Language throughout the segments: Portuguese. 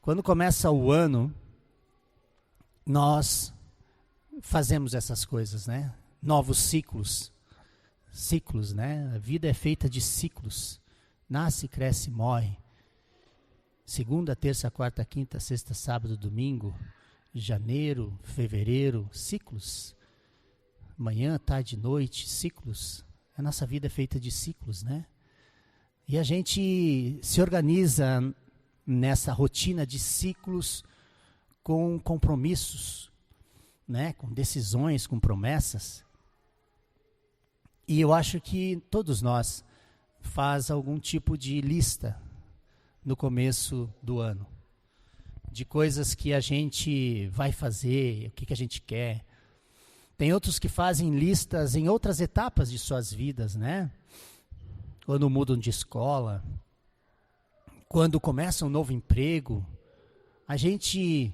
Quando começa o ano, nós fazemos essas coisas, né? Novos ciclos. Ciclos, né? A vida é feita de ciclos. Nasce, cresce, morre. Segunda, terça, quarta, quinta, sexta, sábado, domingo, janeiro, fevereiro, ciclos. Manhã, tarde, noite, ciclos. A nossa vida é feita de ciclos, né? E a gente se organiza nessa rotina de ciclos com compromissos, né? Com decisões, com promessas. E eu acho que todos nós faz algum tipo de lista no começo do ano, de coisas que a gente vai fazer, o que a gente quer. Tem outros que fazem listas em outras etapas de suas vidas, né? Quando mudam de escola, quando começam um novo emprego, a gente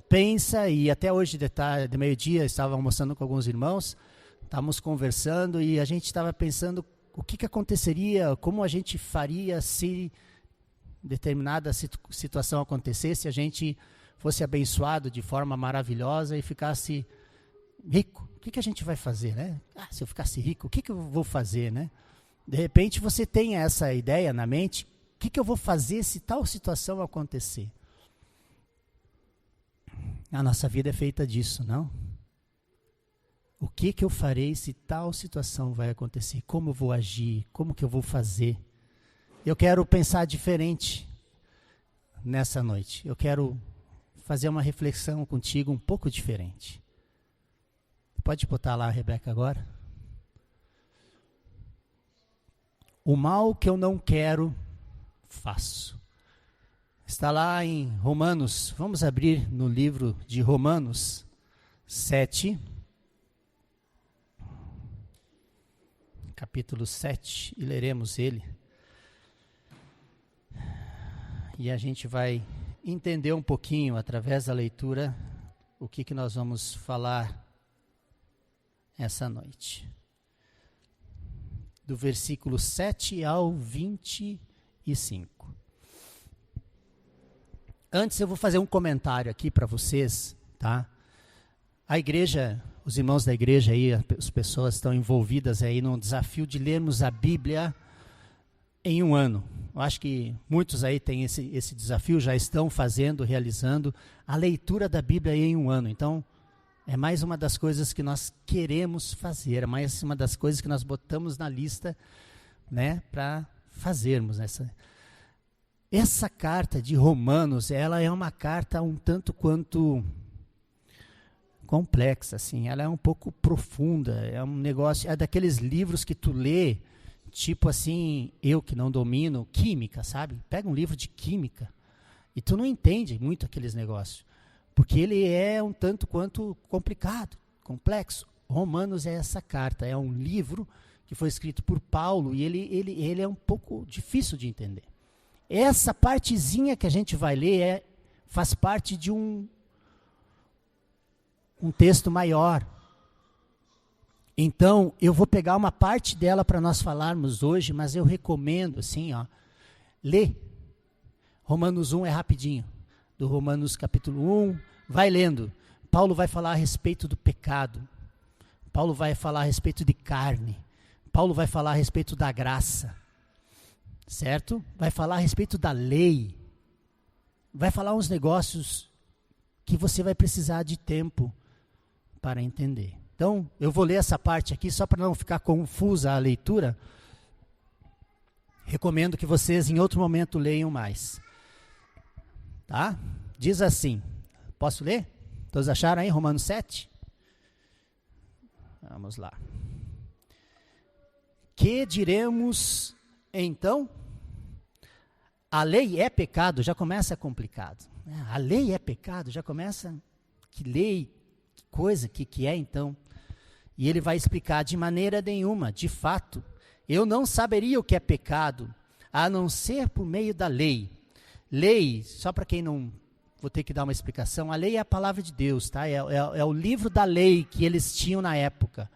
pensa, e até hoje de meio-dia, estava almoçando com alguns irmãos, estávamos conversando e a gente estava pensando o que aconteceria, como a gente faria se determinada situação acontecesse, a gente fosse abençoado de forma maravilhosa e ficasse rico. O que a gente vai fazer, né? Se eu ficasse rico, o que eu vou fazer, né? De repente você tem essa ideia na mente, o que eu vou fazer se tal situação acontecer? A nossa vida é feita disso, não? O que eu farei se tal situação vai acontecer? Como eu vou agir? Como que eu vou fazer? Eu quero pensar diferente nessa noite. Eu quero fazer uma reflexão contigo um pouco diferente. Pode botar lá a Rebeca agora? O mal que eu não quero, faço. Está lá em Romanos. Vamos abrir no livro de Romanos 7. Capítulo 7, e leremos ele. E a gente vai entender um pouquinho, através da leitura, o que nós vamos falar essa noite. Do versículo 7 ao 25. Antes eu vou fazer um comentário aqui para vocês, tá? A igreja, os irmãos da igreja aí, as pessoas estão envolvidas aí no desafio de lermos a Bíblia em um ano. Eu acho que muitos aí têm esse desafio, já estão fazendo, realizando a leitura da Bíblia em um ano. Então, é mais uma das coisas que nós queremos fazer, é mais uma das coisas que nós botamos na lista, né, para fazermos essa carta de Romanos. Ela é uma carta um tanto quanto complexa, assim, ela é um pouco profunda, é um negócio, é daqueles livros que tu lê, tipo assim, eu que não domino química, sabe? Pega um livro de química e tu não entende muito aqueles negócios, porque ele é um tanto quanto complicado, complexo. Romanos é essa carta, é um livro que foi escrito por Paulo e ele é um pouco difícil de entender. Essa partezinha que a gente vai ler faz parte de um texto maior. Então, eu vou pegar uma parte dela para nós falarmos hoje, mas eu recomendo, assim, lê. Romanos 1 é rapidinho. Do Romanos capítulo 1, vai lendo. Paulo vai falar a respeito do pecado. Paulo vai falar a respeito de carne. Paulo vai falar a respeito da graça. Certo? Vai falar a respeito da lei. Vai falar uns negócios que você vai precisar de tempo para entender. Então, eu vou ler essa parte aqui só para não ficar confusa a leitura. Recomendo que vocês em outro momento leiam mais. Tá? Diz assim, posso ler? Todos acharam aí Romanos 7? Vamos lá. Que diremos então? A lei é pecado, já começa complicado. A lei é pecado, já começa, que lei, que coisa, que é então? E ele vai explicar, de maneira nenhuma, de fato, eu não saberia o que é pecado, a não ser por meio da lei. Lei, só para quem não, vou ter que dar uma explicação, a lei é a palavra de Deus, tá? É o livro da lei que eles tinham na época,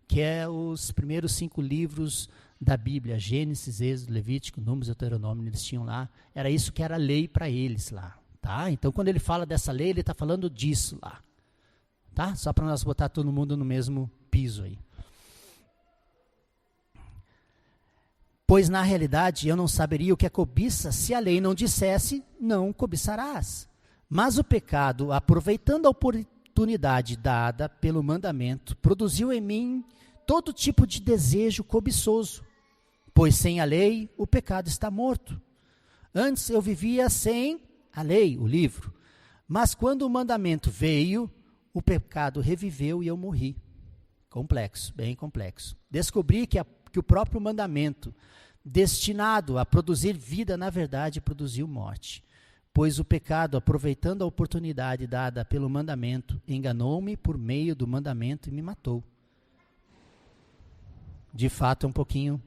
que é os primeiros 5 livros da Bíblia, Gênesis, Êxodo, Levítico, Números, Deuteronômio, eles tinham lá, era isso que era lei para eles lá. Tá? Então, quando ele fala dessa lei, ele está falando disso lá. Tá? Só para nós botar todo mundo no mesmo piso aí. Pois na realidade eu não saberia o que é cobiça se a lei não dissesse, não cobiçarás. Mas o pecado, aproveitando a oportunidade dada pelo mandamento, produziu em mim todo tipo de desejo cobiçoso. Pois sem a lei o pecado está morto. Antes eu vivia sem a lei, o livro. Mas quando o mandamento veio, o pecado reviveu e eu morri. Complexo, bem complexo. Descobri que o próprio mandamento, destinado a produzir vida, na verdade, produziu morte. Pois o pecado, aproveitando a oportunidade dada pelo mandamento, enganou-me por meio do mandamento e me matou. De fato, é um pouquinho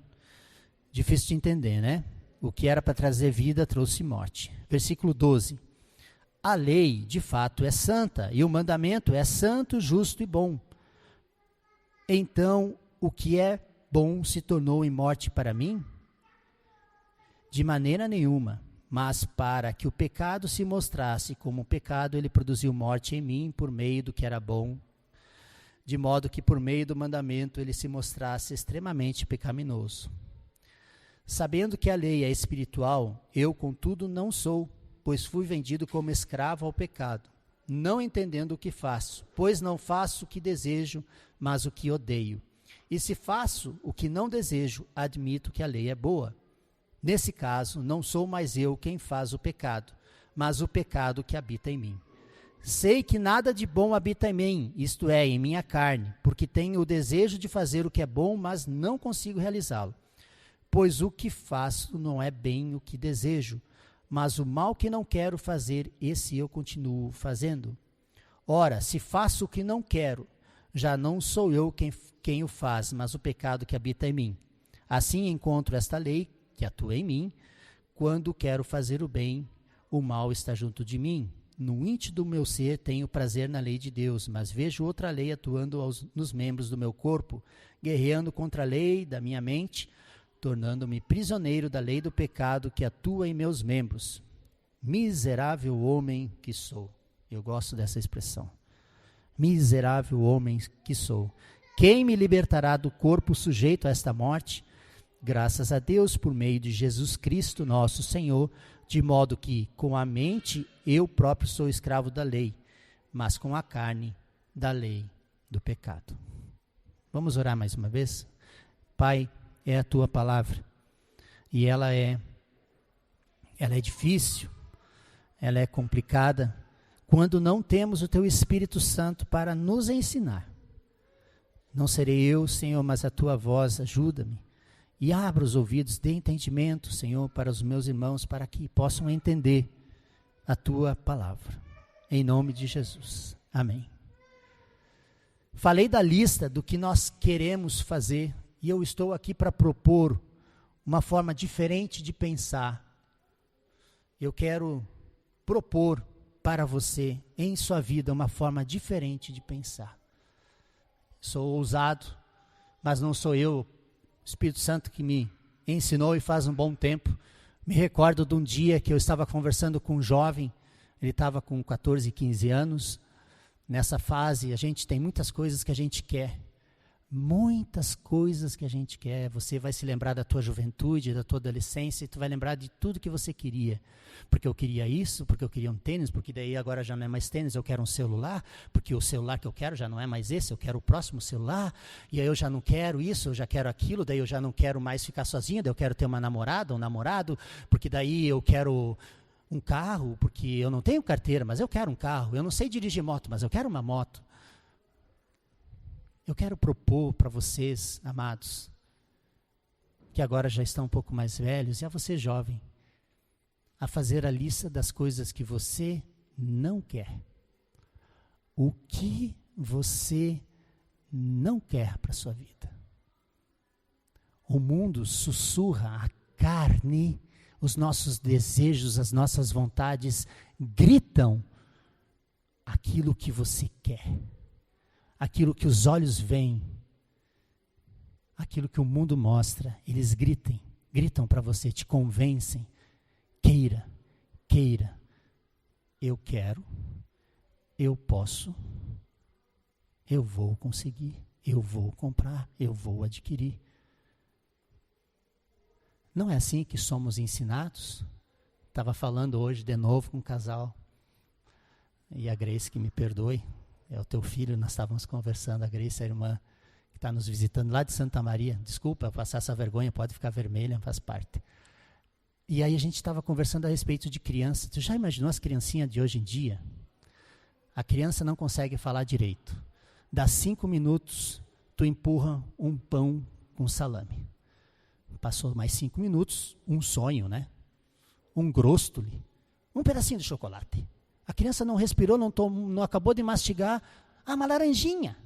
difícil de entender, né? O que era para trazer vida trouxe morte. Versículo 12. A lei, de fato, é santa, e o mandamento é santo, justo e bom. Então, o que é bom se tornou em morte para mim? De maneira nenhuma, mas para que o pecado se mostrasse como pecado, ele produziu morte em mim por meio do que era bom, de modo que por meio do mandamento ele se mostrasse extremamente pecaminoso. Sabendo que a lei é espiritual, eu, contudo, não sou, pois fui vendido como escravo ao pecado, não entendendo o que faço, pois não faço o que desejo, mas o que odeio. E se faço o que não desejo, admito que a lei é boa. Nesse caso, não sou mais eu quem faz o pecado, mas o pecado que habita em mim. Sei que nada de bom habita em mim, isto é, em minha carne, porque tenho o desejo de fazer o que é bom, mas não consigo realizá-lo. Pois o que faço não é bem o que desejo, mas o mal que não quero fazer, esse eu continuo fazendo. Ora, se faço o que não quero, já não sou eu quem o faz, mas o pecado que habita em mim. Assim encontro esta lei que atua em mim, quando quero fazer o bem, o mal está junto de mim. No íntimo do meu ser tenho prazer na lei de Deus, mas vejo outra lei atuando nos membros do meu corpo, guerreando contra a lei da minha mente, tornando-me prisioneiro da lei do pecado que atua em meus membros. Miserável homem que sou. Eu gosto dessa expressão. Miserável homem que sou. Quem me libertará do corpo sujeito a esta morte? Graças a Deus, por meio de Jesus Cristo, nosso Senhor, de modo que, com a mente, eu próprio sou escravo da lei, mas com a carne, da lei do pecado. Vamos orar mais uma vez? Pai, é a tua palavra, e ela é difícil, ela é complicada, quando não temos o teu Espírito Santo para nos ensinar. Não serei eu, Senhor, mas a tua voz, ajuda-me. E abra os ouvidos, dê entendimento, Senhor, para os meus irmãos, para que possam entender a tua palavra. Em nome de Jesus. Amém. Falei da lista do que nós queremos fazer, e eu estou aqui para propor uma forma diferente de pensar. Eu quero propor para você, em sua vida, uma forma diferente de pensar. Sou ousado, mas não sou eu, o Espírito Santo que me ensinou e faz um bom tempo. Me recordo de um dia que eu estava conversando com um jovem, ele estava com 14, 15 anos. Nessa fase, a gente tem muitas coisas que a gente quer. Muitas coisas que a gente quer. Você vai se lembrar da tua juventude, da tua adolescência, e tu vai lembrar de tudo que você queria. Porque eu queria isso, porque eu queria um tênis, porque daí agora já não é mais tênis, eu quero um celular, porque o celular que eu quero já não é mais esse, eu quero o próximo celular, e aí eu já não quero isso, eu já quero aquilo, daí eu já não quero mais ficar sozinho, daí eu quero ter uma namorada, um namorado, porque daí eu quero um carro, porque eu não tenho carteira, mas eu quero um carro, eu não sei dirigir moto, mas eu quero uma moto. Eu quero propor para vocês, amados, que agora já estão um pouco mais velhos, e a você jovem, a fazer a lista das coisas que você não quer. O que você não quer para a sua vida. O mundo sussurra, a carne, os nossos desejos, as nossas vontades gritam aquilo que você quer. Aquilo que os olhos veem, aquilo que o mundo mostra, eles gritam para você, te convencem, queira, eu quero, eu posso, eu vou conseguir, eu vou comprar, eu vou adquirir. Não é assim que somos ensinados? Estava falando hoje de novo com um casal, e a Grace, que me perdoe, é o teu filho, nós estávamos conversando, a Grace, a irmã que está nos visitando lá de Santa Maria, desculpa passar essa vergonha, pode ficar vermelha, faz parte. E aí a gente estava conversando a respeito de criança. Tu já imaginou as criancinhas de hoje em dia? A criança não consegue falar direito. Dá 5 minutos, tu empurra um pão com salame. Passou mais 5 minutos, um sonho, né? Um grostoli, um pedacinho de chocolate. A criança não respirou, não acabou de mastigar. Uma laranjinha,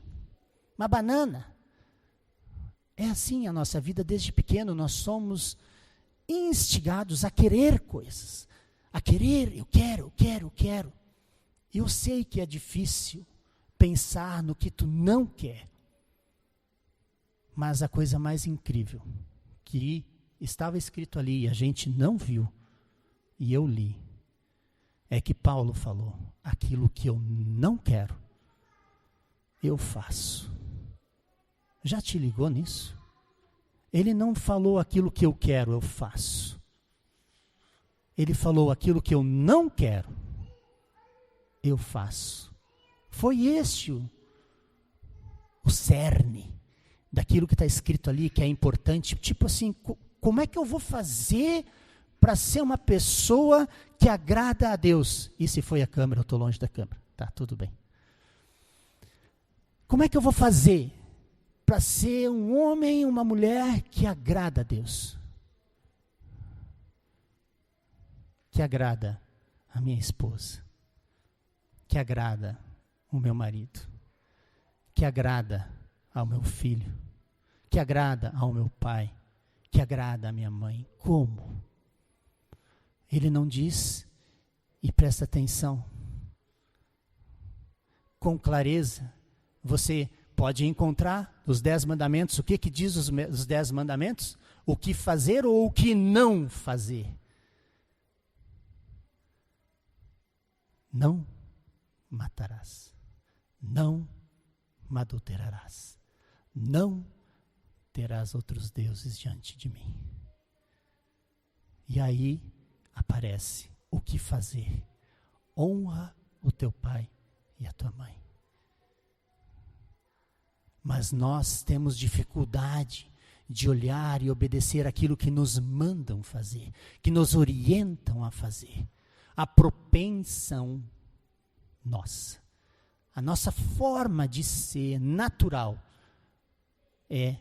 uma banana. É assim a nossa vida desde pequeno, nós somos instigados a querer coisas. A querer, eu quero. Eu sei que é difícil pensar no que tu não quer. Mas a coisa mais incrível, que estava escrito ali e a gente não viu, e eu li, é que Paulo falou, aquilo que eu não quero, eu faço. Já te ligou nisso? Ele não falou aquilo que eu quero, eu faço. Ele falou aquilo que eu não quero, eu faço. Foi este o cerne daquilo que está escrito ali, que é importante. Tipo assim, como é que eu vou fazer para ser uma pessoa que agrada a Deus? E se foi a câmera, eu estou longe da câmera. Tá, tudo bem. Como é que eu vou fazer para ser um homem, uma mulher que agrada a Deus? Que agrada a minha esposa. Que agrada o meu marido. Que agrada ao meu filho. Que agrada ao meu pai. Que agrada à minha mãe. Como? Ele não diz, e presta atenção, com clareza, você pode encontrar os 10 mandamentos. O que diz os 10 mandamentos? O que fazer ou o que não fazer. Não matarás. Não adulterarás. Não terás outros deuses diante de mim. E aí aparece o que fazer. Honra o teu pai e a tua mãe. Mas nós temos dificuldade de olhar e obedecer aquilo que nos mandam fazer, que nos orientam a fazer. A propensão nossa, a nossa forma de ser natural é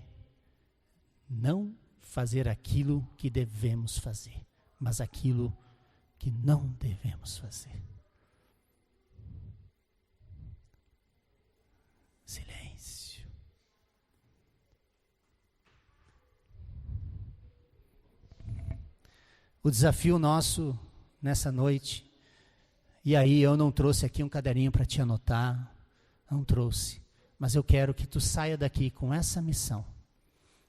não fazer aquilo que devemos fazer, mas aquilo que não devemos fazer. Silêncio. O desafio nosso nessa noite, e aí eu não trouxe aqui um caderninho para te anotar, não trouxe, mas eu quero que tu saia daqui com essa missão.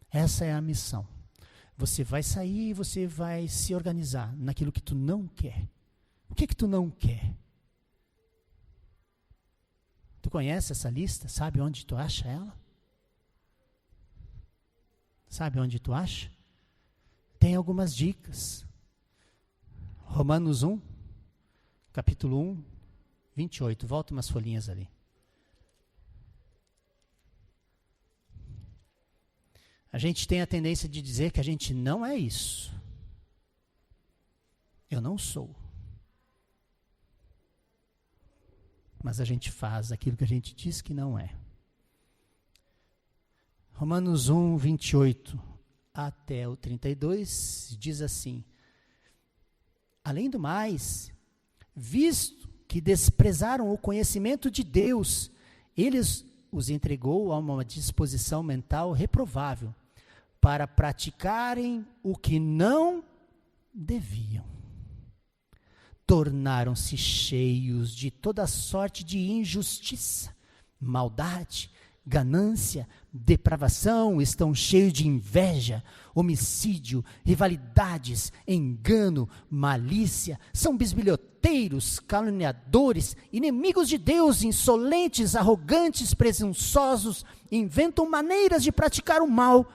Essa é a missão. Você vai sair e você vai se organizar naquilo que tu não quer. O que tu não quer? Tu conhece essa lista? Sabe onde tu acha ela? Sabe onde tu acha? Tem algumas dicas. Romanos 1, capítulo 1, 28. Volta umas folhinhas ali. A gente tem a tendência de dizer que a gente não é isso. Eu não sou. Mas a gente faz aquilo que a gente diz que não é. Romanos 1, 28 até o 32 diz assim: além do mais, visto que desprezaram o conhecimento de Deus, eles os entregou a uma disposição mental reprovável, para praticarem o que não deviam. Tornaram-se cheios de toda sorte de injustiça, maldade, ganância, depravação, estão cheios de inveja, homicídio, rivalidades, engano, malícia, são bisbilhoteiros, caluniadores, inimigos de Deus, insolentes, arrogantes, presunçosos, inventam maneiras de praticar o mal,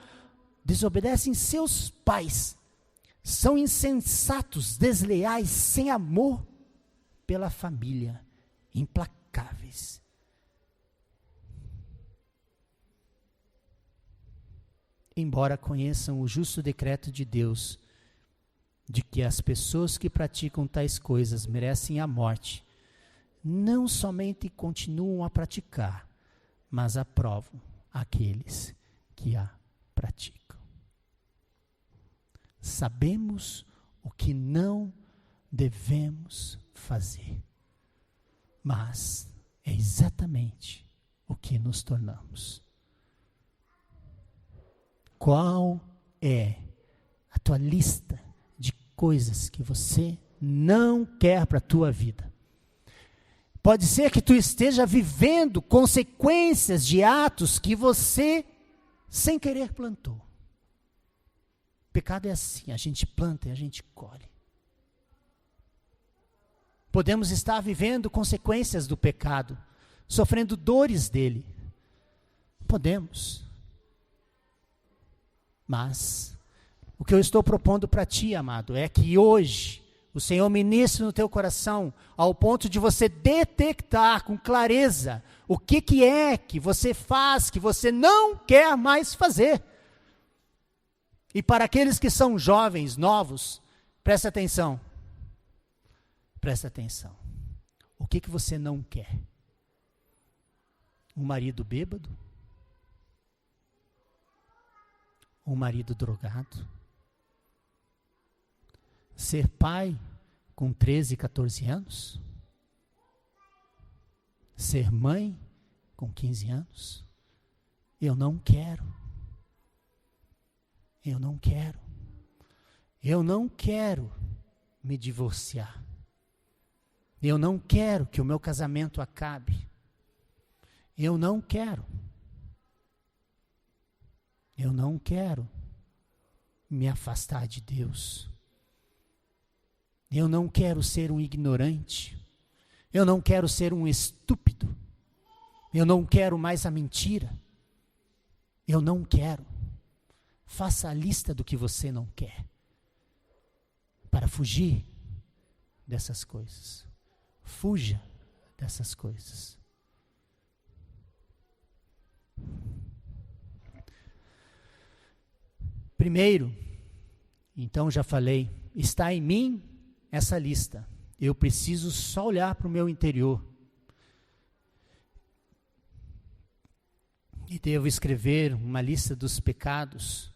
desobedecem seus pais, são insensatos, desleais, sem amor pela família, implacáveis. Embora conheçam o justo decreto de Deus, de que as pessoas que praticam tais coisas merecem a morte, não somente continuam a praticar, mas aprovam aqueles que a praticam. Sabemos o que não devemos fazer, mas é exatamente o que nos tornamos. Qual é a tua lista de coisas que você não quer para a tua vida? Pode ser que tu esteja vivendo consequências de atos que você, sem querer, plantou. Pecado é assim, a gente planta e a gente colhe. Podemos estar vivendo consequências do pecado, sofrendo dores dele. Podemos. Mas, o que eu estou propondo para ti, amado, é que hoje o Senhor ministre no teu coração, ao ponto de você detectar com clareza o que é que você faz, que você não quer mais fazer. E para aqueles que são jovens, novos, presta atenção. Presta atenção. O que você não quer? Um marido bêbado? Um marido drogado? Ser pai com 13, 14 anos? Ser mãe com 15 anos? Eu não quero. Eu não quero. Eu não quero me divorciar. Eu não quero que o meu casamento acabe. Eu não quero. Eu não quero me afastar de Deus. Eu não quero ser um ignorante. Eu não quero ser um estúpido. Eu não quero mais a mentira. Eu não quero. Faça a lista do que você não quer, para fugir dessas coisas. Fuja dessas coisas. Primeiro, então já falei, está em mim essa lista. Eu preciso só olhar para o meu interior. E devo escrever uma lista dos pecados,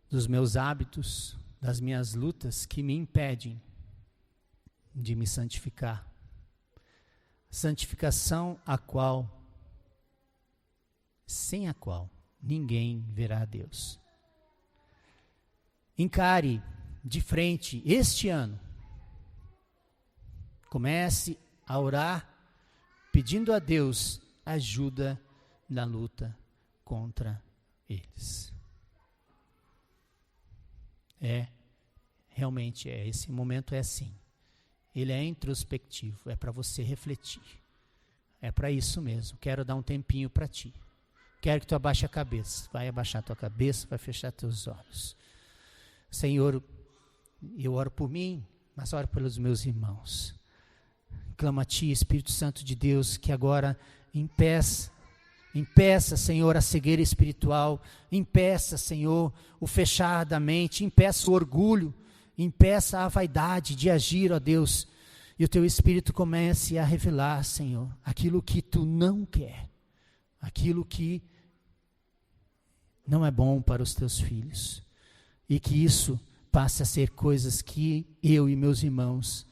dos meus hábitos, das minhas lutas que me impedem de me santificar. Santificação sem a qual ninguém verá a Deus. Encare de frente este ano. Comece a orar, pedindo a Deus ajuda na luta contra eles. Realmente esse momento é assim. Ele é introspectivo, é para você refletir. É para isso mesmo. Quero dar um tempinho para ti. Quero que tu abaixe a cabeça. Vai abaixar a tua cabeça, vai fechar teus olhos. Senhor, eu oro por mim, mas oro pelos meus irmãos. Clamo a ti, Espírito Santo de Deus, que agora impeça, Senhor, a cegueira espiritual, impeça, Senhor, o fechar da mente, impeça o orgulho, impeça a vaidade de agir, ó Deus, e o teu Espírito comece a revelar, Senhor, aquilo que tu não quer, aquilo que não é bom para os teus filhos, e que isso passe a ser coisas que eu e meus irmãos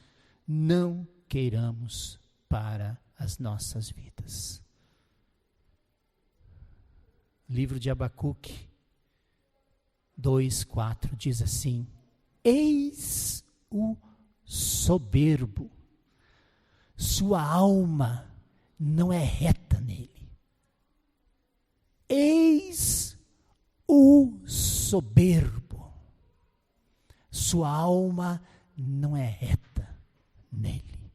não queiramos para as nossas vidas. Livro de Abacuque 2:4 diz assim: eis o soberbo, sua alma não é reta nele. soberbo. Sua alma não é reta nele.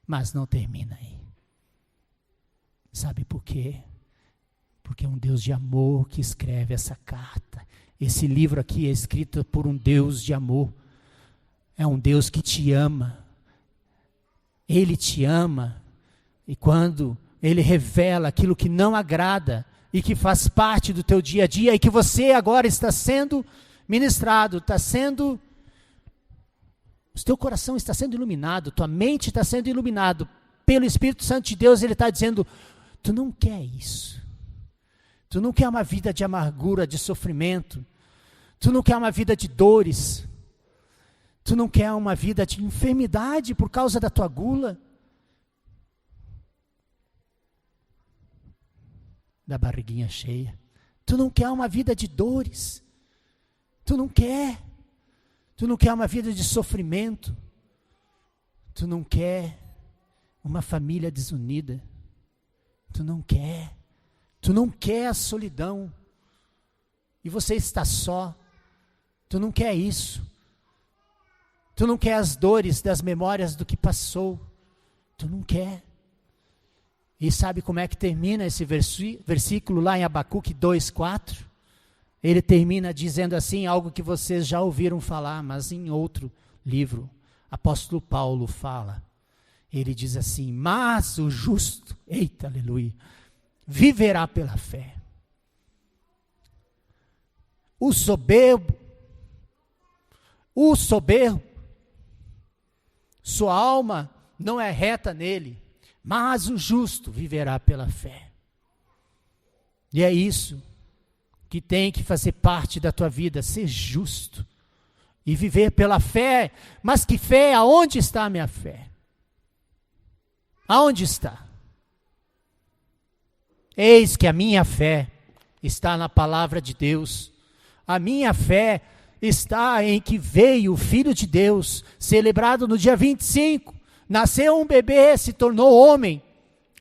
Mas não termina aí. Sabe por quê? Porque é um Deus de amor que escreve essa carta. Esse livro aqui é escrito por um Deus de amor. É um Deus que te ama. Ele te ama. E quando Ele revela aquilo que não agrada e que faz parte do teu dia a dia e que você agora está sendo ministrado, o teu coração está sendo iluminado, tua mente está sendo iluminado pelo Espírito Santo de Deus. Ele está dizendo, tu não quer isso. Tu não quer uma vida de amargura, de sofrimento. Tu não quer uma vida de dores. Tu não quer uma vida de enfermidade por causa da tua gula. Da barriguinha cheia. Tu não quer uma vida de dores. Tu não quer. Tu não quer uma vida de sofrimento. Tu não quer uma família desunida. Tu não quer. Tu não quer a solidão. E você está só. Tu não quer isso. Tu não quer as dores das memórias do que passou. Tu não quer. E sabe como é que termina esse versículo lá em Abacuque 2:4? Ele termina dizendo assim, algo que vocês já ouviram falar, mas em outro livro. Apóstolo Paulo fala. Ele diz assim, mas o justo, eita, aleluia, viverá pela fé. O soberbo, sua alma não é reta nele, mas o justo viverá pela fé. E é isso que tem que fazer parte da tua vida, ser justo e viver pela fé. Mas que fé? Aonde está a minha fé? Aonde está? Eis que a minha fé está na palavra de Deus. A minha fé está em que veio o Filho de Deus, celebrado no dia 25. Nasceu um bebê, se tornou homem,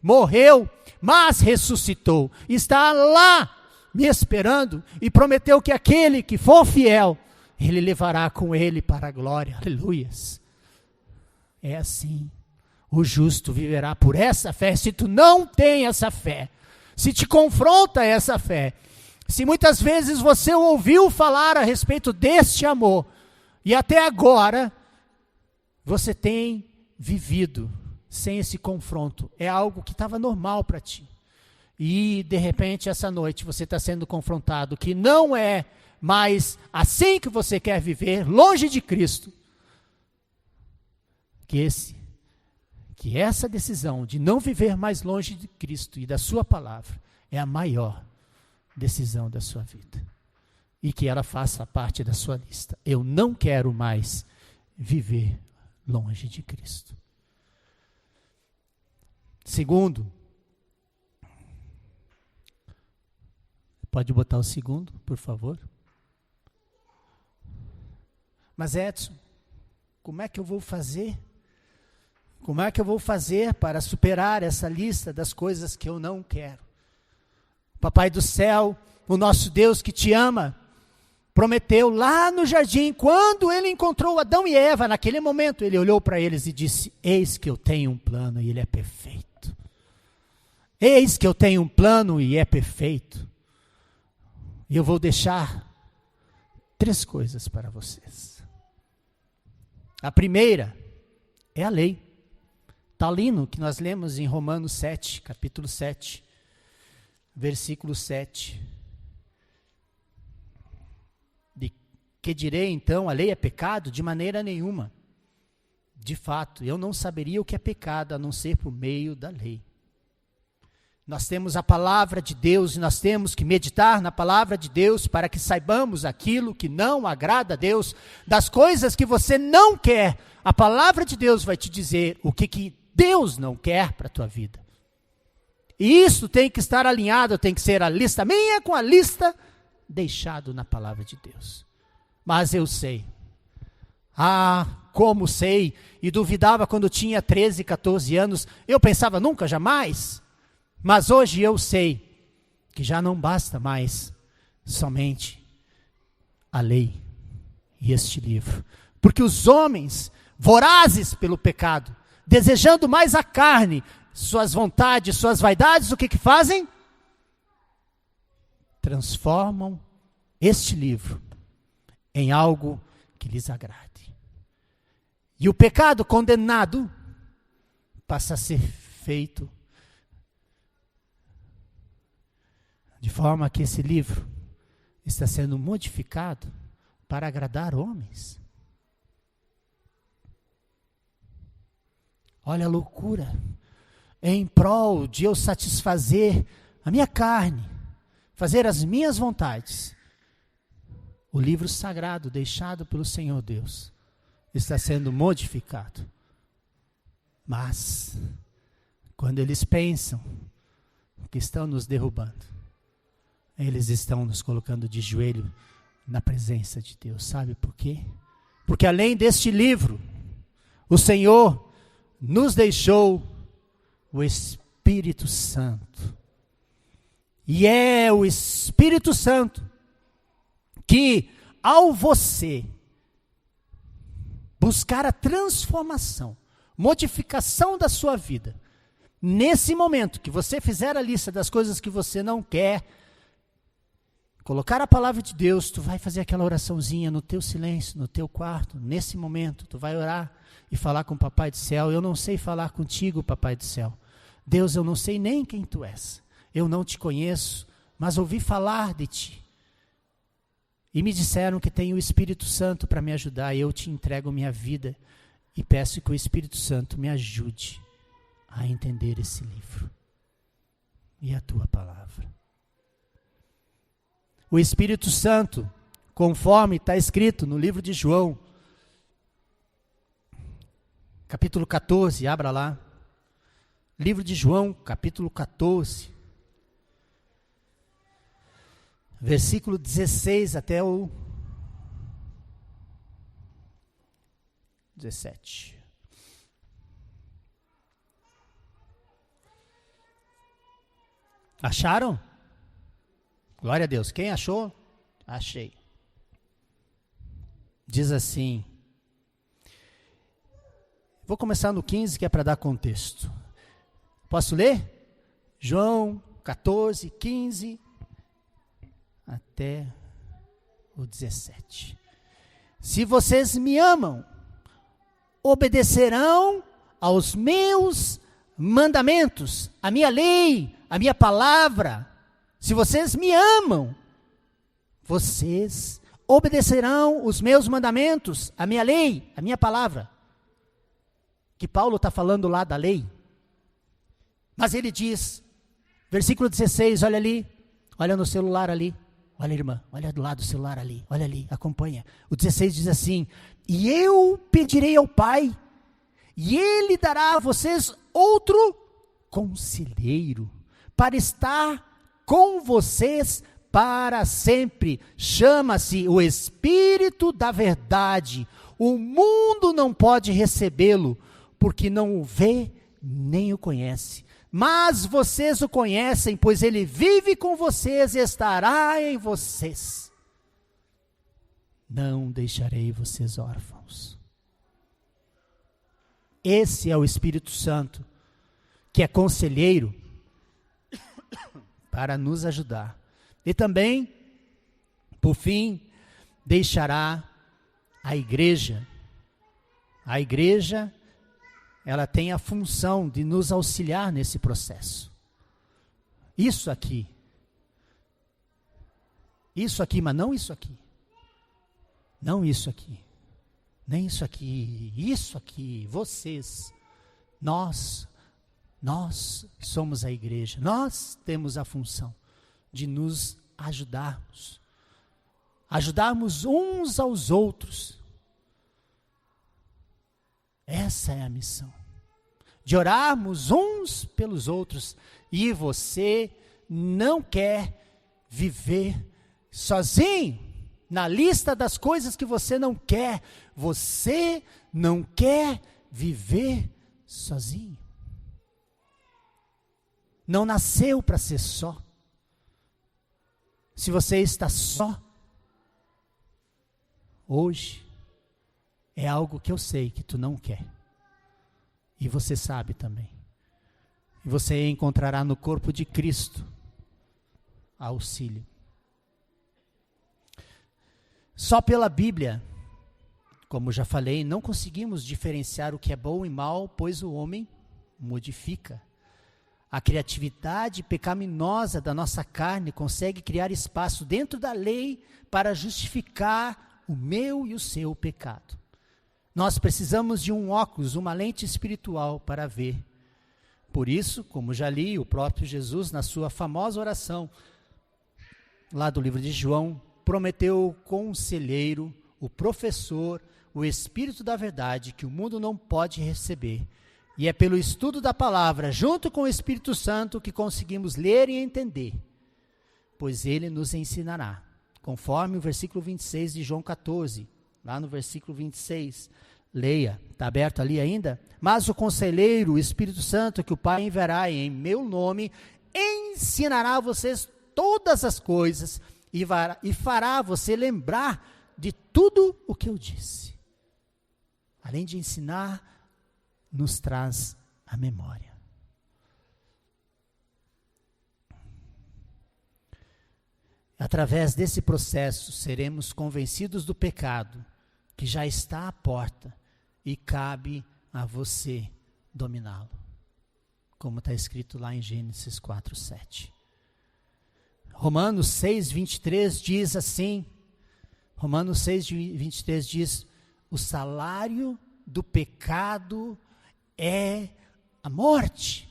morreu, mas ressuscitou. Está lá me esperando e prometeu que aquele que for fiel, Ele levará com ele para a glória. Aleluias. É assim. O justo viverá por essa fé. Se tu não tem essa fé, se te confronta essa fé, se muitas vezes você ouviu falar a respeito deste amor, e até agora, você tem vivido sem esse confronto, é algo que estava normal para ti, e de repente essa noite você está sendo confrontado, que não é mais assim que você quer viver, longe de Cristo, que essa decisão de não viver mais longe de Cristo e da sua palavra, é a maior decisão da sua vida, e que ela faça parte da sua lista. Eu não quero mais viver longe de Cristo. Segundo, pode botar o segundo, por favor? Mas Edson, como é que eu vou fazer? Como é que eu vou fazer para superar essa lista das coisas que eu não quero? Papai do céu, o nosso Deus que te ama, prometeu lá no jardim, quando ele encontrou Adão e Eva, naquele momento, ele olhou para eles e disse, eis que eu tenho um plano e ele é perfeito. Eis que eu tenho um plano e é perfeito. E eu vou deixar 3 coisas para vocês. A primeira é a lei. Está ali no que nós lemos em Romanos 7, capítulo 7, versículo 7. De que direi então, a lei é pecado? De maneira nenhuma. De fato, eu não saberia o que é pecado, a não ser por meio da lei. Nós temos a palavra de Deus e nós temos que meditar na palavra de Deus para que saibamos aquilo que não agrada a Deus, das coisas que você não quer. A palavra de Deus vai te dizer o que Deus não quer para a tua vida. E isso tem que estar alinhado, tem que ser a lista minha com a lista deixado na palavra de Deus. Mas eu sei. Como sei, e duvidava quando tinha 13, 14 anos, eu pensava nunca, jamais. Mas hoje eu sei que já não basta mais somente a lei e este livro. Porque os homens, vorazes pelo pecado, desejando mais a carne, suas vontades, suas vaidades, o que fazem? Transformam este livro em algo que lhes agrade. E o pecado condenado passa a ser feito de forma que esse livro está sendo modificado para agradar homens. Olha a loucura. Em prol de eu satisfazer a minha carne, fazer as minhas vontades, o livro sagrado deixado pelo Senhor Deus está sendo modificado. Mas, quando eles pensam que estão nos derrubando, eles estão nos colocando de joelho na presença de Deus. Sabe por quê? Porque além deste livro, o Senhor nos deixou o Espírito Santo. E é o Espírito Santo que, ao você buscar a transformação, modificação da sua vida, nesse momento que você fizer a lista das coisas que você não quer, colocar a palavra de Deus, tu vai fazer aquela oraçãozinha no teu silêncio, no teu quarto, nesse momento, tu vai orar e falar com o Papai do Céu. Eu não sei falar contigo, Papai do Céu. Deus, eu não sei nem quem tu és. Eu não te conheço, mas ouvi falar de ti. E me disseram que tem o Espírito Santo para me ajudar, e eu te entrego minha vida e peço que o Espírito Santo me ajude a entender esse livro e a tua palavra. O Espírito Santo, conforme está escrito no livro de João, capítulo 14, abra lá. Livro de João, capítulo 14, versículo 16 até o 17. Acharam? Glória a Deus. Quem achou? Achei. Diz assim. Vou começar no 15, que é para dar contexto. Posso ler? João 14, 15 até o 17. Se vocês me amam, obedecerão aos meus mandamentos, a minha lei, a minha palavra. Se vocês me amam, vocês obedecerão os meus mandamentos, a minha lei, a minha palavra. Que Paulo está falando lá da lei. Mas ele diz, versículo 16, olha ali, olha no celular ali. Olha, irmã, olha do lado do celular ali, olha ali, acompanha. O 16 diz assim: e eu pedirei ao Pai, e Ele dará a vocês outro conselheiro, para estar com vocês para sempre. Chama-se o Espírito da Verdade. O mundo não pode recebê-lo, porque não o vê nem o conhece. Mas vocês o conhecem, pois ele vive com vocês e estará em vocês. Não deixarei vocês órfãos. Esse é o Espírito Santo, que é conselheiro para nos ajudar. E também, por fim, deixará a igreja. A igreja, ela tem a função de nos auxiliar nesse processo. Isso aqui, mas não isso aqui. Não isso aqui, nem isso aqui, vocês, nós somos a igreja, nós temos a função de nos ajudarmos uns aos outros. Essa é a missão, de orarmos uns pelos outros. E você não quer viver sozinho. Na lista das coisas que você não quer viver sozinho. Não nasceu para ser só. Se você está só, hoje, é algo que eu sei que tu não quer. E você sabe também. E você encontrará no corpo de Cristo auxílio. Só pela Bíblia, como já falei, não conseguimos diferenciar o que é bom e mal, pois o homem modifica. A criatividade pecaminosa da nossa carne consegue criar espaço dentro da lei para justificar o meu e o seu pecado. Nós precisamos de um óculos, uma lente espiritual para ver. Por isso, como já li, o próprio Jesus, na sua famosa oração, lá do livro de João, prometeu o conselheiro, o professor, o Espírito da verdade, que o mundo não pode receber. E é pelo estudo da palavra, junto com o Espírito Santo, que conseguimos ler e entender, pois ele nos ensinará, conforme o versículo 26 de João 14, lá no versículo 26, leia, está aberto ali ainda? Mas o conselheiro, o Espírito Santo, que o Pai enviará em meu nome, ensinará a vocês todas as coisas e fará você lembrar de tudo o que eu disse. Além de ensinar, nos traz a memória. Através desse processo, seremos convencidos do pecado que já está à porta e cabe a você dominá-lo, como está escrito lá em Gênesis 4:7. Romanos 6:23 diz assim, Romanos 6:23 diz, o salário do pecado é a morte.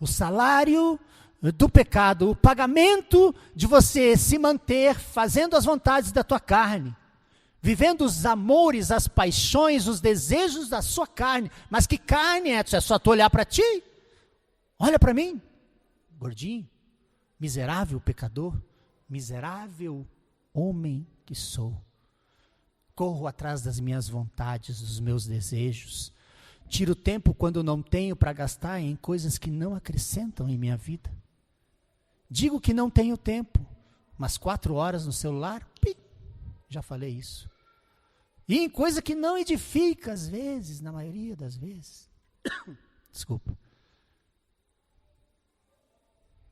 O salário do pecado, o pagamento de você se manter fazendo as vontades da tua carne, vivendo os amores, as paixões, os desejos da sua carne. Mas que carne é? É só tu olhar para ti? Olha para mim, gordinho, miserável pecador, miserável homem que sou. Corro atrás das minhas vontades, dos meus desejos. Tiro tempo quando não tenho para gastar em coisas que não acrescentam em minha vida. Digo que não tenho tempo, mas 4 horas no celular, já falei isso. E em coisa que não edifica, às vezes, na maioria das vezes. Desculpa.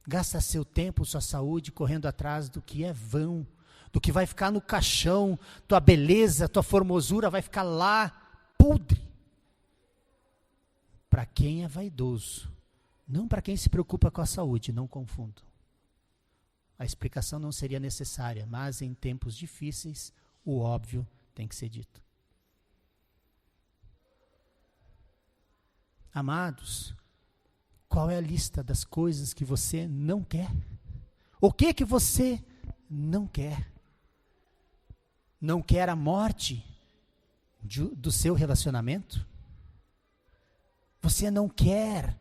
Gasta seu tempo, sua saúde, correndo atrás do que é vão, do que vai ficar no caixão, tua beleza, tua formosura vai ficar lá, podre. Para quem é vaidoso, não para quem se preocupa com a saúde, não confundo. A explicação não seria necessária, mas em tempos difíceis, o óbvio tem que ser dito. Amados, qual é a lista das coisas que você não quer? O que você não quer? Não quer a morte do seu relacionamento? Você não quer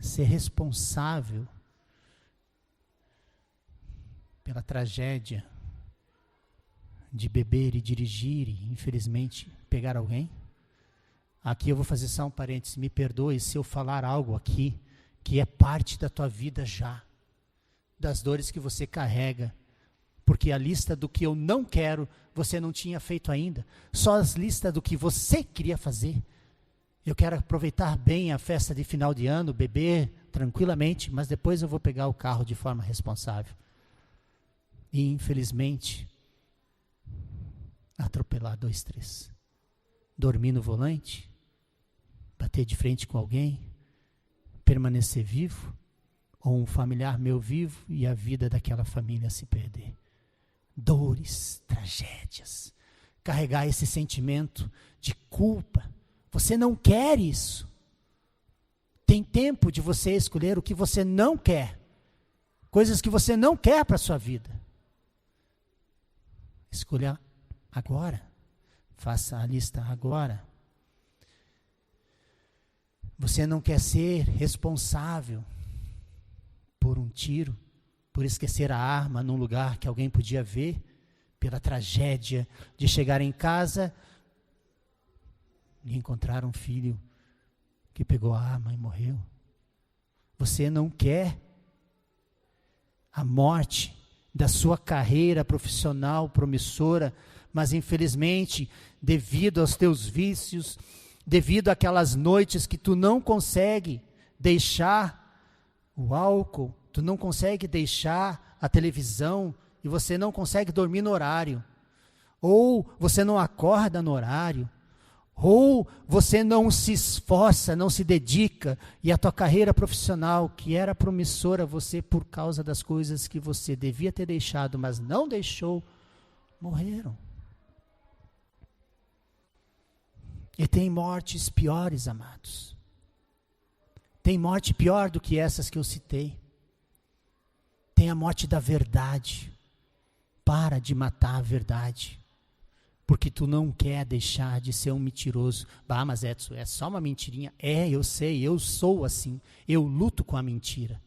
ser responsável pela tragédia de beber e dirigir e, infelizmente, pegar alguém? Aqui eu vou fazer só um parênteses, me perdoe se eu falar algo aqui que é parte da tua vida já, das dores que você carrega, porque a lista do que eu não quero, você não tinha feito ainda, só as listas do que você queria fazer. Eu quero aproveitar bem a festa de final de ano, beber tranquilamente, mas depois eu vou pegar o carro de forma responsável. E, infelizmente, atropelar 2, 3. Dormir no volante, bater de frente com alguém, permanecer vivo, ou um familiar meu vivo e a vida daquela família se perder. Dores, tragédias, carregar esse sentimento de culpa. Você não quer isso. Tem tempo de você escolher o que você não quer. Coisas que você não quer para a sua vida. Escolha agora. Faça a lista agora. Você não quer ser responsável por um tiro, por esquecer a arma num lugar que alguém podia ver, pela tragédia de chegar em casa e encontrar um filho que pegou a arma e morreu. Você não quer a morte da sua carreira profissional promissora, mas infelizmente, devido aos teus vícios, devido àquelas noites que tu não consegue deixar o álcool, tu não consegue deixar a televisão e você não consegue dormir no horário, ou você não acorda no horário, ou você não se esforça, não se dedica, e a tua carreira profissional, que era promissora, você, por causa das coisas que você devia ter deixado, mas não deixou, morreram. E tem mortes piores, amados. Tem morte pior do que essas que eu citei. Tem a morte da verdade. Para de matar a verdade. Porque tu não quer deixar de ser um mentiroso. Ah, mas Edson, é só uma mentirinha. É, eu sei, eu sou assim. Eu luto com a mentira.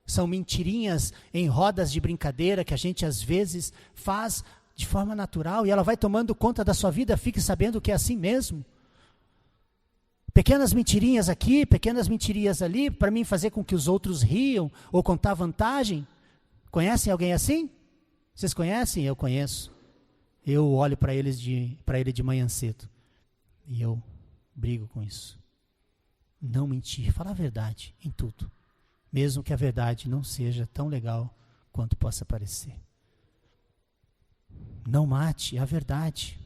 São mentirinhas em rodas de brincadeira que a gente às vezes faz de forma natural e ela vai tomando conta da sua vida, fique sabendo que é assim mesmo. Pequenas mentirinhas aqui, pequenas mentirinhas ali, para mim fazer com que os outros riam ou contar vantagem. Conhecem alguém assim? Vocês conhecem? Eu conheço. Eu olho para ele de manhã cedo e eu brigo com isso. Não mentir, falar a verdade em tudo, mesmo que a verdade não seja tão legal quanto possa parecer. Não mate a verdade.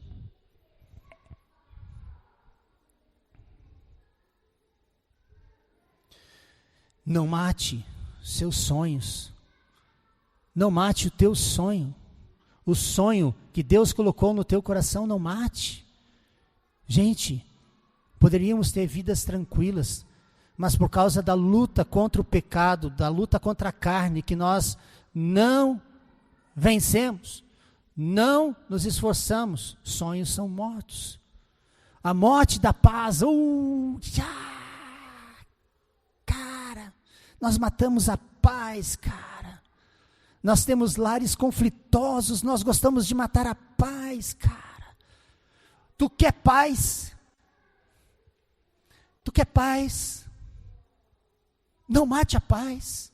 Não mate seus sonhos. Não mate o teu sonho. O sonho que Deus colocou no teu coração, não mate. Gente, poderíamos ter vidas tranquilas, mas por causa da luta contra o pecado, da luta contra a carne, que nós não vencemos, não nos esforçamos, sonhos são mortos. A morte da paz, cara, nós matamos a paz, cara. Nós temos lares conflitosos, nós gostamos de matar a paz, cara. Tu quer paz? Tu quer paz? Não mate a paz.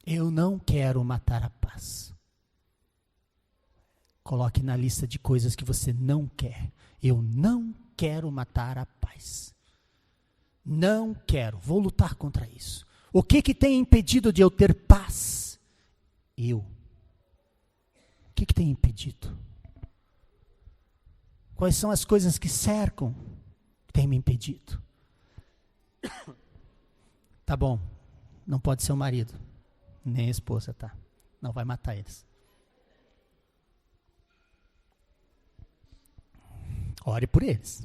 Eu não quero matar a paz. Coloque na lista de coisas que você não quer. Eu não quero matar a paz. Não quero, vou lutar contra isso. O que tem impedido de eu ter paz? Eu. O que tem impedido? Quais são as coisas que cercam, que tem me impedido? Tá bom, não pode ser o marido, nem a esposa, tá? Não vai matar eles. Ore por eles.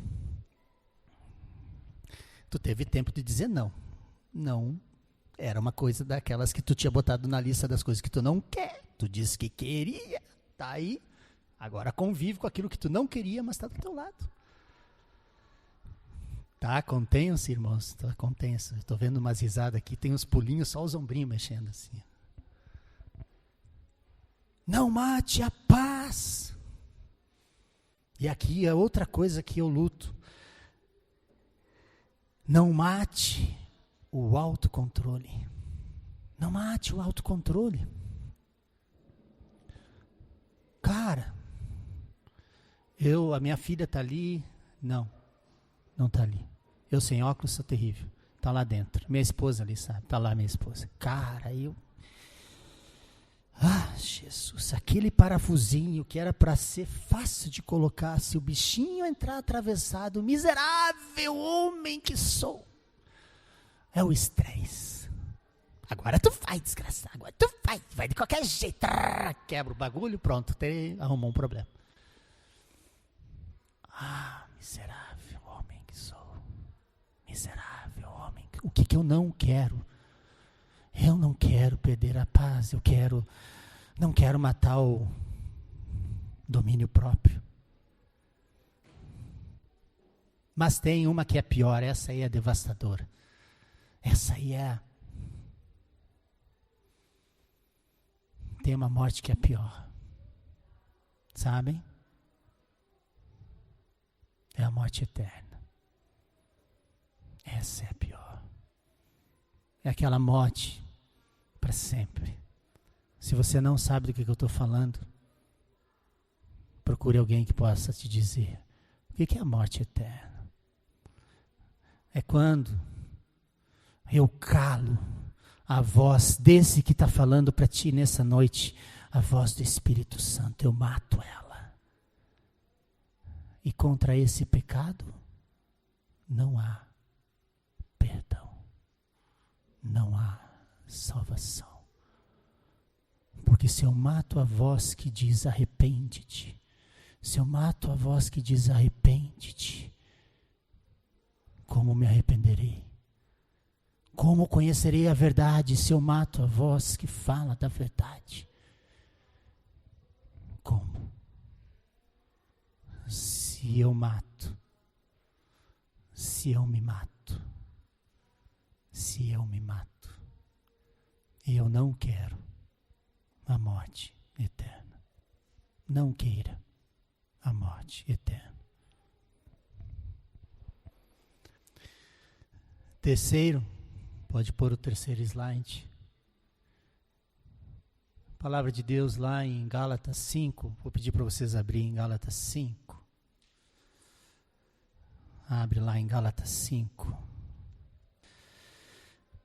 Tu teve tempo de dizer não. Não era uma coisa daquelas que tu tinha botado na lista das coisas que tu não quer. Tu disse que queria, tá aí. Agora convive com aquilo que tu não queria, mas está do teu lado. Tá, contenham-se, irmãos. Tá, contenham-se. Estou vendo umas risadas aqui, tem uns pulinhos, só os ombrinhos mexendo assim. Não mate a paz. E aqui é outra coisa que eu luto. Não mate o autocontrole. Não mate o autocontrole. Cara, a minha filha está ali. Não está ali. Eu sem óculos sou terrível. Está lá dentro. Minha esposa ali, sabe? Está lá minha esposa. Cara, Jesus, aquele parafusinho que era para ser fácil de colocar, se o bichinho entrar atravessado, miserável homem que sou, é o estresse. Agora tu vai, desgraçado, agora tu vai de qualquer jeito, quebra o bagulho, pronto, arrumou um problema. Miserável homem que sou, miserável homem, o que eu não quero? Eu não quero perder a paz, não quero matar o domínio próprio. Mas tem uma que é pior, essa aí é devastadora. Essa aí tem uma morte que é pior. Sabem? É a morte eterna. Essa é a pior. é aquela morte para sempre. Se você não sabe do que eu estou falando, procure alguém que possa te dizer. O que é a morte eterna? É quando eu calo a voz desse que está falando para ti nessa noite, a voz do Espírito Santo, eu mato ela. E contra esse pecado, não há perdão, não há salvação. Porque se eu mato a voz que diz arrepende-te, se eu mato a voz que diz arrepende-te, como me arrependerei? Como conhecerei a verdade se eu mato a voz que fala da verdade? Como? Se eu mato, se eu me mato, se eu me mato, e eu não quero a morte eterna. Não queira a morte eterna. Terceiro, pode pôr o terceiro slide. A palavra de Deus lá em Gálatas 5, vou pedir para vocês abrirem em Gálatas 5. Abre lá em Gálatas 5.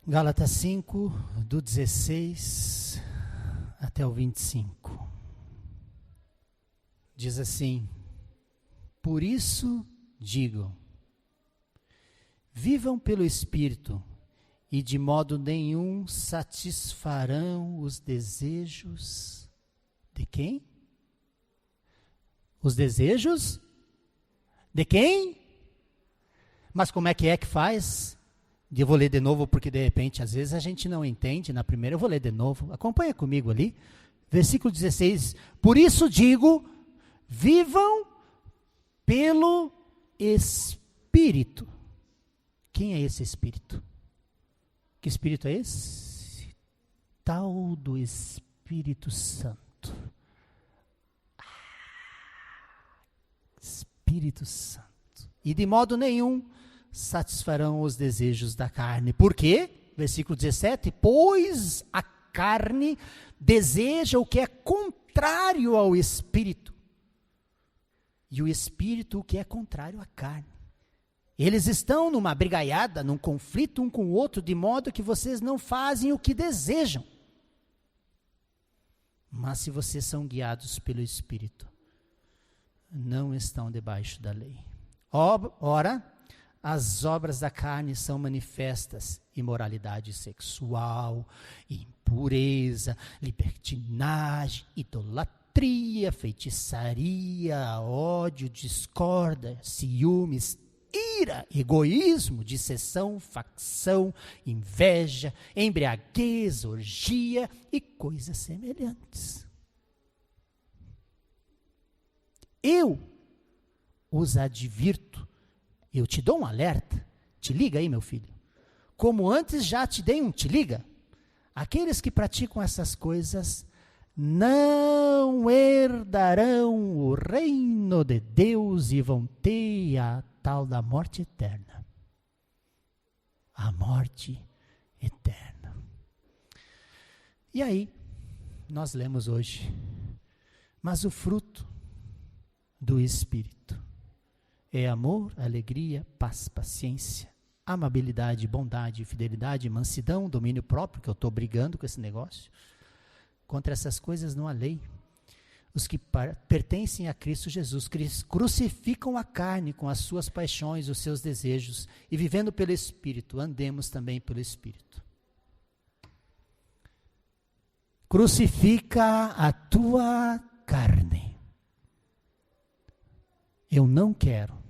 Gálatas 5, do 16 até o 25. Diz assim: por isso digo, vivam pelo Espírito, e de modo nenhum satisfarão os desejos de quem? Os desejos de quem? Mas como é que faz? Eu vou ler de novo, porque de repente, às vezes a gente não entende na primeira. Eu vou ler de novo, acompanha comigo ali. Versículo 16, por isso digo, vivam pelo Espírito. Quem é esse Espírito? Que Espírito é esse? Tal do Espírito Santo. Espírito Santo. E de modo nenhum satisfarão os desejos da carne. Por quê? Versículo 17, pois a carne deseja o que é contrário ao Espírito, e o Espírito o que é contrário à carne. Eles estão numa brigaiada, num conflito um com o outro, de modo que vocês não fazem o que desejam. Mas se vocês são guiados pelo Espírito, não estão debaixo da lei. Ora, as obras da carne são manifestas: imoralidade sexual, impureza, libertinagem, idolatria, feitiçaria, ódio, discórdia, ciúmes, ira, egoísmo, disseção, facção, inveja, embriaguez, orgia e coisas semelhantes. Eu os advirto, eu te dou um alerta, te liga aí, meu filho. Como antes já te dei um te liga. Aqueles que praticam essas coisas não herdarão o reino de Deus e vão ter a tal da morte eterna. A morte eterna. E aí, nós lemos hoje, mas o fruto do Espírito é amor, alegria, paz, paciência, amabilidade, bondade, fidelidade, mansidão, domínio próprio, que eu estou brigando com esse negócio. Contra essas coisas não há lei. Os que pertencem a Cristo Jesus crucificam a carne com as suas paixões, os seus desejos, e vivendo pelo Espírito, andemos também pelo Espírito. Crucifica a tua carne. Eu não quero.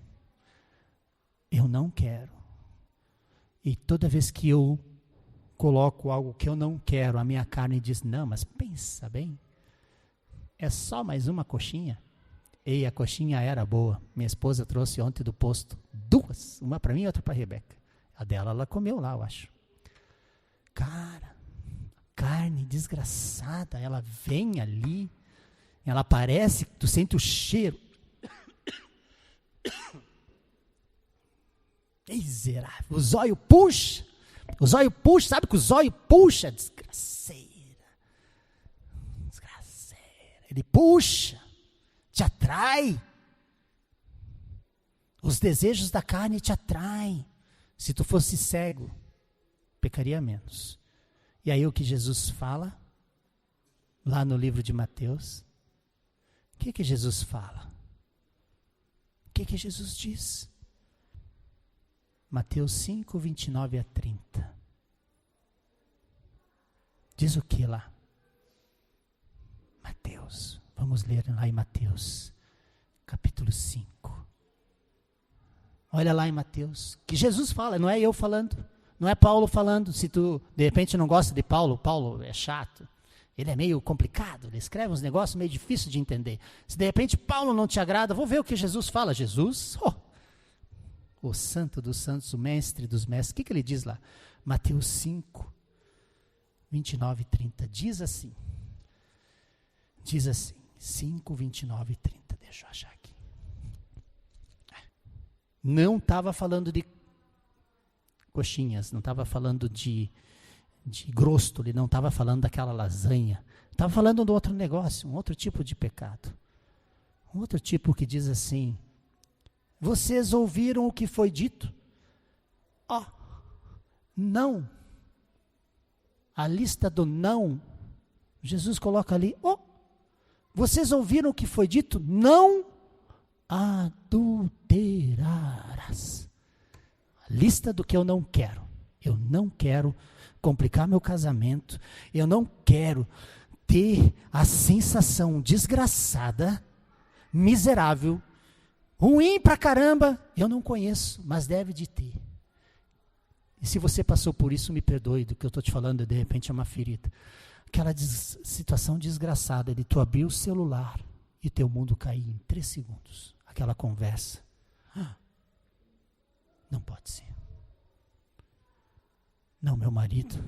Eu não quero. E toda vez que eu coloco algo que eu não quero, a minha carne diz, não, mas pensa bem, é só mais uma coxinha. E a coxinha era boa. Minha esposa trouxe ontem do posto 2, uma para mim e outra para a Rebeca. A dela ela comeu lá, eu acho. Cara, carne desgraçada, ela vem ali, ela aparece, tu sente o cheiro. Miserável, o zóio puxa, O zóio puxa, sabe que o zóio puxa? Desgraceira. Ele puxa, te atrai. Os desejos da carne te atraem. Se tu fosse cego, pecaria menos. E aí o que Jesus fala, lá no livro de Mateus, o que Jesus fala? O que Jesus diz? Mateus 5, 29 a 30. Diz o que lá? Mateus, vamos ler lá em Mateus, capítulo 5. Olha lá em Mateus, que Jesus fala, não é eu falando, não é Paulo falando. Se tu, de repente, não gosta de Paulo, Paulo é chato, ele é meio complicado, ele escreve uns negócios meio difíceis de entender. Se de repente Paulo não te agrada, vou ver o que Jesus fala. Jesus, o santo dos santos, o mestre dos mestres, o que ele diz lá? Mateus 5, 29 e 30, diz assim, 5, 29 e 30, deixa eu achar aqui. Não estava falando de coxinhas, não estava falando de grosto, ele não estava falando daquela lasanha, estava falando de outro negócio, um outro tipo de pecado. Um outro tipo que diz assim, vocês ouviram o que foi dito? Não. A lista do não, Jesus coloca ali, vocês ouviram o que foi dito? Não adulterarás. A lista do que eu não quero. Eu não quero complicar meu casamento. Eu não quero ter a sensação desgraçada, miserável, ruim pra caramba. Eu não conheço, mas deve de ter. E se você passou por isso, me perdoe, do que eu estou te falando, de repente é uma ferida. Aquela situação desgraçada de tu abrir o celular e teu mundo cair em 3 segundos. Aquela conversa. Não pode ser. Não, meu marido.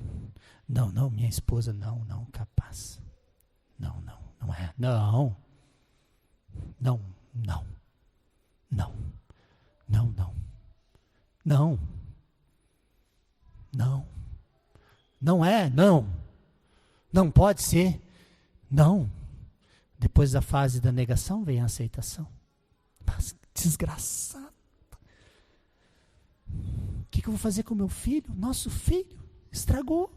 Não, minha esposa. Não, capaz. Não é. Não. Não é, não. Não pode ser. Não. Depois da fase da negação vem a aceitação. Mas desgraçado. O que eu vou fazer com meu filho? Nosso filho estragou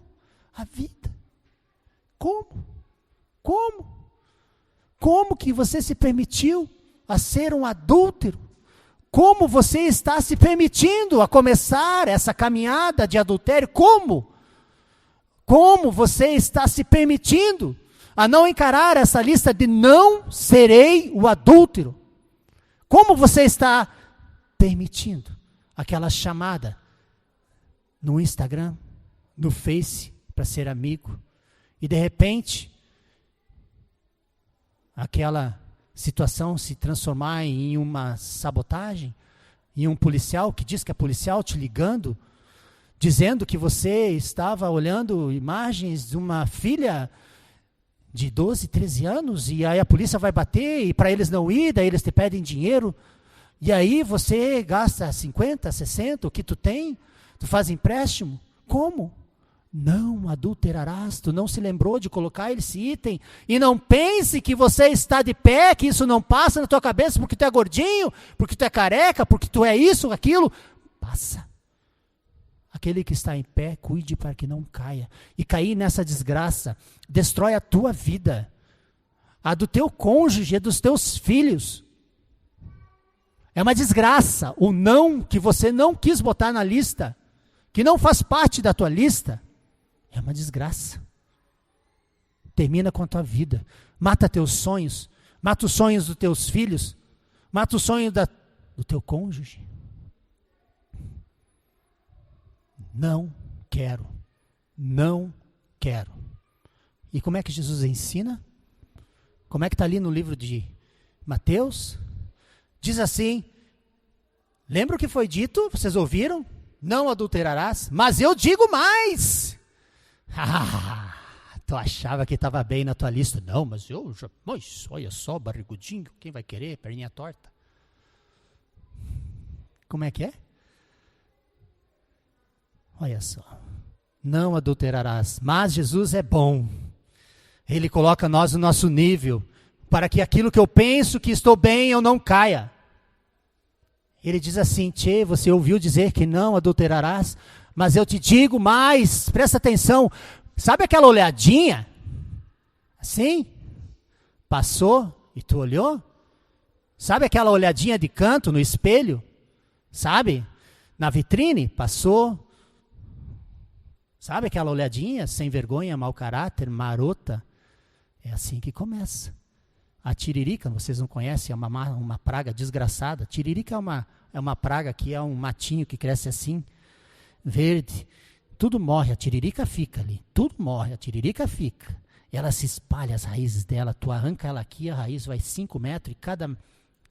a vida. Como? Como que você se permitiu a ser um adúltero? Como você está se permitindo a começar essa caminhada de adultério? Como? Como você está se permitindo a não encarar essa lista de não serei o adúltero? Como você está permitindo aquela chamada no Instagram, no Face, para ser amigo, e de repente aquela situação se transformar em uma sabotagem, em um policial que diz que é policial te ligando, dizendo que você estava olhando imagens de uma filha de 12, 13 anos, e aí a polícia vai bater, e para eles não ir, daí eles te pedem dinheiro, e aí você gasta 50, 60, o que tu tem, tu faz empréstimo. Como? Não adulterarás, tu não se lembrou de colocar esse item, e não pense que você está de pé, que isso não passa na tua cabeça, porque tu é gordinho, porque tu é careca, porque tu é isso, aquilo, passa. Aquele que está em pé, cuide para que não caia. E cair nessa desgraça, destrói a tua vida, a do teu cônjuge, a dos teus filhos. É uma desgraça o não que você não quis botar na lista, que não faz parte da tua lista. É uma desgraça. Termina com a tua vida. Mata teus sonhos, mata os sonhos dos teus filhos, mata o sonho do teu cônjuge. Não quero. E como é que Jesus ensina? Como é que está ali no livro de Mateus? Diz assim, lembra o que foi dito? Vocês ouviram? Não adulterarás, mas eu digo mais. Tu achava que estava bem na tua lista. Não, mas eu já, olha só, barrigudinho, quem vai querer? Perninha torta. Como é que é? Olha só, Não adulterarás. Mas Jesus é bom. Ele coloca nós no nosso nível, para que aquilo que eu penso que estou bem, eu não caia. Ele diz assim: Tchê, você ouviu dizer que não adulterarás? Mas eu te digo mais, presta atenção, sabe aquela olhadinha? Assim? Passou e tu olhou? Sabe aquela olhadinha de canto no espelho? Sabe? Na vitrine? Passou. Sabe aquela olhadinha sem vergonha, mau caráter, marota? É assim que começa. A tiririca, vocês não conhecem, é uma praga desgraçada. Tiririca é uma praga que é um matinho que cresce assim, verde. Tudo morre, a tiririca fica ali. Tudo morre, a tiririca fica. Ela se espalha, as raízes dela, tu arranca ela aqui, a raiz vai 5 metros e cada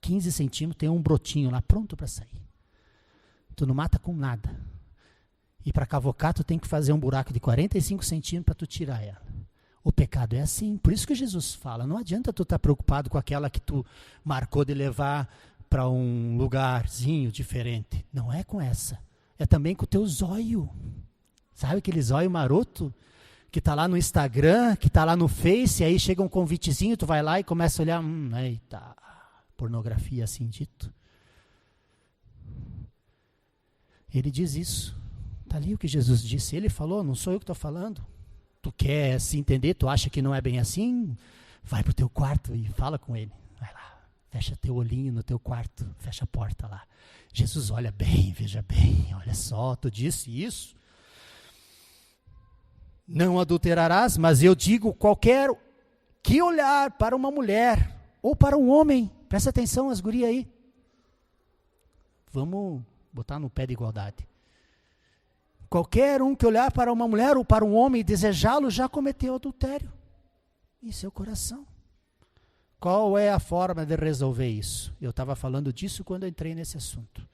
15 centímetros tem um brotinho lá pronto para sair. Tu não mata com nada. E para cavocar tu tem que fazer um buraco de 45 centímetros para tu tirar ela. O pecado é assim, por isso que Jesus fala, não adianta tu estar preocupado com aquela que tu marcou de levar para um lugarzinho diferente. Não é com essa, é também com o teu zóio. Sabe aquele zóio maroto que está lá no Instagram, que está lá no Face, e aí chega um convitezinho, tu vai lá e começa a olhar, eita, pornografia assim dito. Ele diz isso, está ali o que Jesus disse, ele falou, não sou eu que estou falando. Tu quer se entender, tu acha que não é bem assim? Vai pro teu quarto e fala com ele. Vai lá, fecha teu olhinho no teu quarto, fecha a porta lá. Jesus olha bem, veja bem, olha só, tu disse isso. Não adulterarás, mas eu digo, qualquer que olhar para uma mulher ou para um homem, presta atenção as gurias aí. Vamos botar no pé de igualdade. Qualquer um que olhar para uma mulher ou para um homem e desejá-lo já cometeu adultério em seu coração. Qual é a forma de resolver isso? Eu estava falando disso quando eu entrei nesse assunto.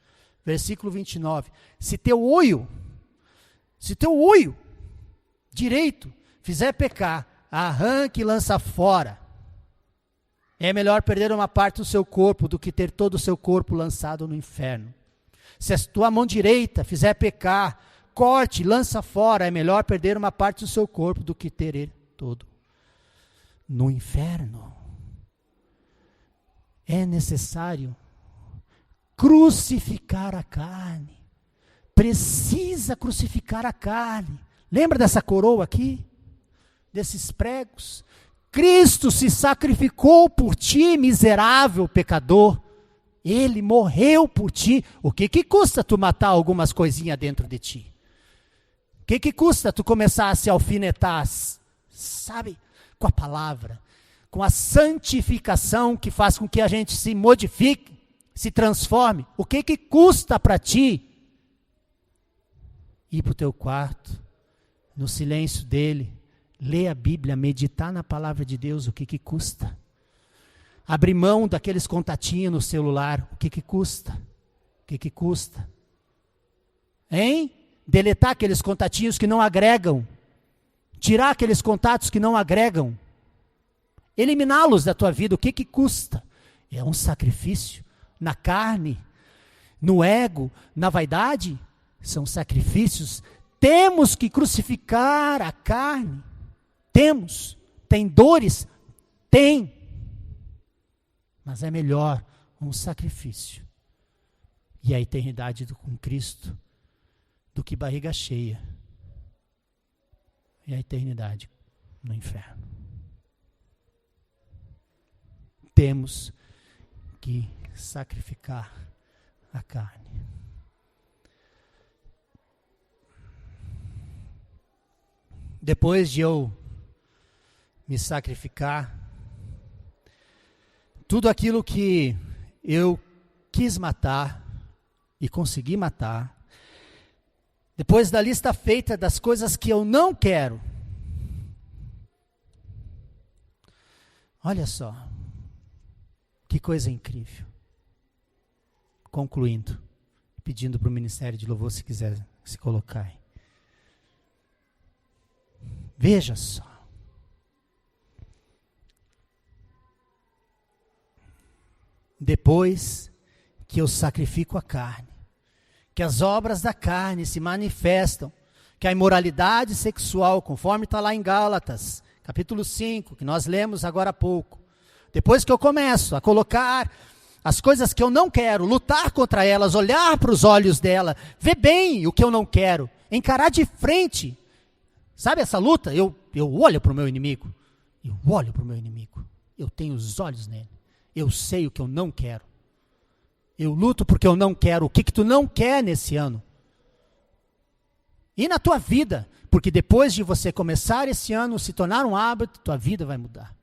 Versículo 29. Se teu olho direito fizer pecar, arranque e lança fora. É melhor perder uma parte do seu corpo do que ter todo o seu corpo lançado no inferno. Se a tua mão direita fizer pecar, corte, lança fora, é melhor perder uma parte do seu corpo do que ter ele todo no inferno. É necessário crucificar a carne. Precisa crucificar a carne. Lembra dessa coroa aqui? Desses pregos? Cristo se sacrificou por ti, miserável pecador. Ele morreu por ti. O que custa tu matar algumas coisinhas dentro de ti? O que custa tu começar a se alfinetar, sabe, com a palavra, com a santificação que faz com que a gente se modifique, se transforme? O que custa para ti ir para o teu quarto, no silêncio dele, ler a Bíblia, meditar na palavra de Deus? O que custa? Abrir mão daqueles contatinhos no celular, o que custa? O que custa? Hein? Deletar aqueles contatinhos que não agregam. Tirar aqueles contatos que não agregam. Eliminá-los da tua vida, o que custa? É um sacrifício. Na carne, no ego, na vaidade, são sacrifícios. Temos que crucificar a carne. Temos. Tem dores? Tem. Mas é melhor um sacrifício. E a eternidade com Cristo do que barriga cheia e a eternidade no inferno. Temos que sacrificar a carne. Depois de eu me sacrificar, tudo aquilo que eu quis matar e consegui matar, depois da lista feita das coisas que eu não quero, olha só, que coisa incrível. Concluindo, pedindo para o Ministério de Louvor, se quiser se colocar aí. Veja só. Depois que eu sacrifico a carne, que as obras da carne se manifestam, que a imoralidade sexual, conforme está lá em Gálatas, capítulo 5, que nós lemos agora há pouco, depois que eu começo a colocar as coisas que eu não quero, lutar contra elas, olhar para os olhos dela, ver bem o que eu não quero, encarar de frente, sabe essa luta? Eu olho para o meu inimigo, eu tenho os olhos nele, eu sei o que eu não quero, eu luto porque eu não quero. O que tu não quer nesse ano? E na tua vida, porque depois de você começar esse ano, se tornar um hábito, tua vida vai mudar.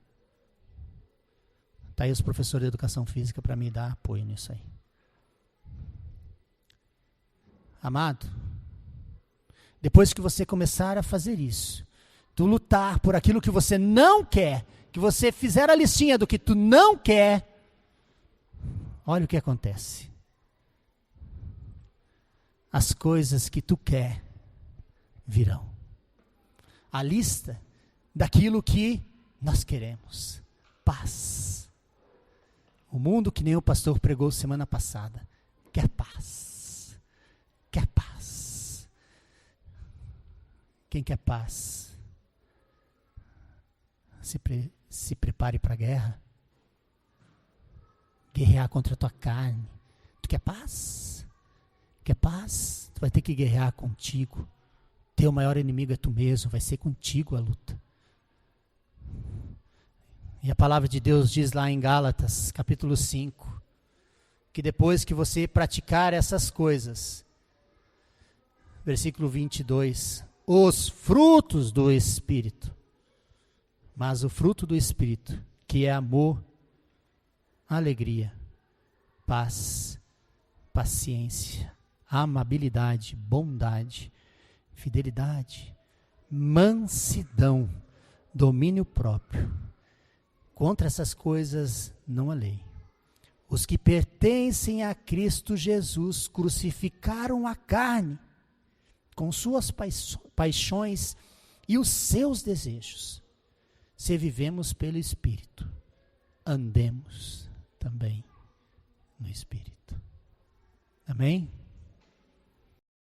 Está aí os professores de educação física para me dar apoio nisso aí. Amado, depois que você começar a fazer isso, tu lutar por aquilo que você não quer, que você fizer a listinha do que tu não quer, olha o que acontece. As coisas que tu quer virão. A lista daquilo que nós queremos. Paz. O mundo, que nem o pastor pregou semana passada, quer paz. Quer paz. Quem quer paz? Se prepare para a guerra. Guerrear contra a tua carne. Tu quer paz? Quer paz? Tu vai ter que guerrear contigo. Teu maior inimigo é tu mesmo, vai ser contigo a luta. E a palavra de Deus diz lá em Gálatas, capítulo 5, que depois que você praticar essas coisas, versículo 22, os frutos do Espírito, mas o fruto do Espírito, que é amor, alegria, paz, paciência, amabilidade, bondade, fidelidade, mansidão, domínio próprio. Contra essas coisas não há lei. Os que pertencem a Cristo Jesus crucificaram a carne com suas paixões e os seus desejos. Se vivemos pelo Espírito, andemos também no Espírito. Amém?